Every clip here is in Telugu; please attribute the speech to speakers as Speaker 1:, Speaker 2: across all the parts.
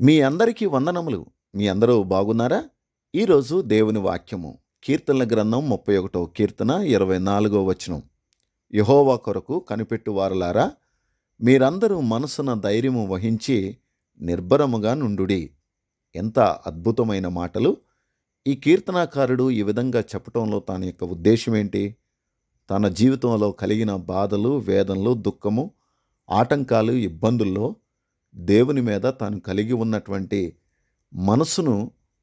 Speaker 1: మీ అందరికీ వందనములు. మీ అందరూ బాగున్నారా? ఈరోజు దేవుని వాక్యము. కీర్తనల గ్రంథం 31 కీర్తన 24 వచనం. యెహోవా కొరకు కనిపెట్టు వారలారా, మీరందరూ మనసున ధైర్యము వహించి నిర్భరముగా నుండుడి. ఎంత అద్భుతమైన మాటలు! ఈ కీర్తనాకారుడు ఈ విధంగా చెప్పటంలో తన యొక్క ఉద్దేశం ఏంటి? తన జీవితంలో కలిగిన బాధలు, వేదనలు, దుఃఖము, ఆటంకాలు, ఇబ్బందుల్లో దేవుని మీద తాను కలిగి ఉన్నటువంటి మనసును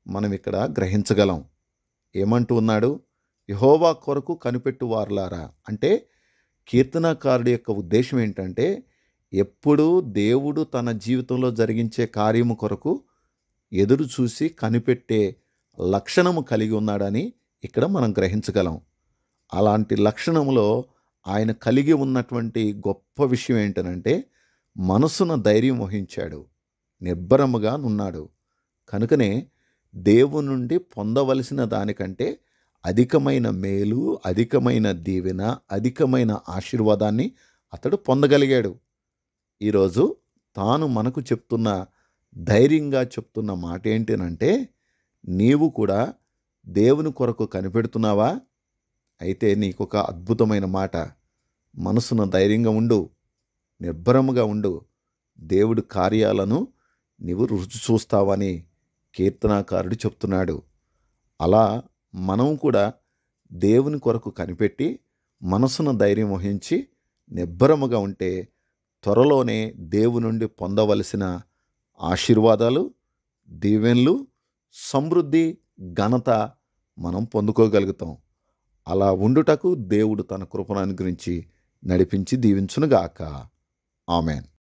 Speaker 1: మనం ఇక్కడ గ్రహించగలం. ఏమంటూ ఉన్నాడు? యెహోవా కొరకు కనిపెట్టు వారలారా. అంటే కీర్తనాకారుడి యొక్క ఉద్దేశం ఏంటంటే, ఎప్పుడూ దేవుడు తన జీవితంలో జరిగించే కార్యము కొరకు ఎదురు చూసి కనిపెట్టే లక్షణము కలిగి ఉన్నాడని ఇక్కడ మనం గ్రహించగలం. అలాంటి లక్షణములో ఆయన కలిగి ఉన్నటువంటి గొప్ప విషయం ఏంటనంటే, మనసున ధైర్యం వహించాడు, నిబ్బరముగా నున్నాడు. కనుకనే దేవుని నుండి పొందవలసిన దానికంటే అధికమైన మేలు, అధికమైన దీవెన, అధికమైన ఆశీర్వాదాన్ని అతడు పొందగలిగాడు. ఈరోజు తాను మనకు చెప్తున్న, ధైర్యంగా చెప్తున్న మాట ఏంటనంటే, నీవు కూడా దేవుని కొరకు కనిపెడుతున్నావా? అయితే నీకొక అద్భుతమైన మాట. మనసున ధైర్యంగా ఉండు, నిర్భరముగా ఉండు. దేవుడి కార్యాలను నీవు రుచి చూస్తావని కీర్తనాకారుడు చెప్తున్నాడు. అలా మనం కూడా దేవుని కొరకు కనిపెట్టి మనసున ధైర్యం వహించి నిబ్బరముగా ఉంటే త్వరలోనే దేవుని నుండి పొందవలసిన ఆశీర్వాదాలు, దీవెనలు, సమృద్ధి, ఘనత మనం పొందుకోగలుగుతాం. అలా ఉండుటకు దేవుడు తన కృపను అనుగ్రహించి నడిపించి దీవించునుగాక. ఆమేన్.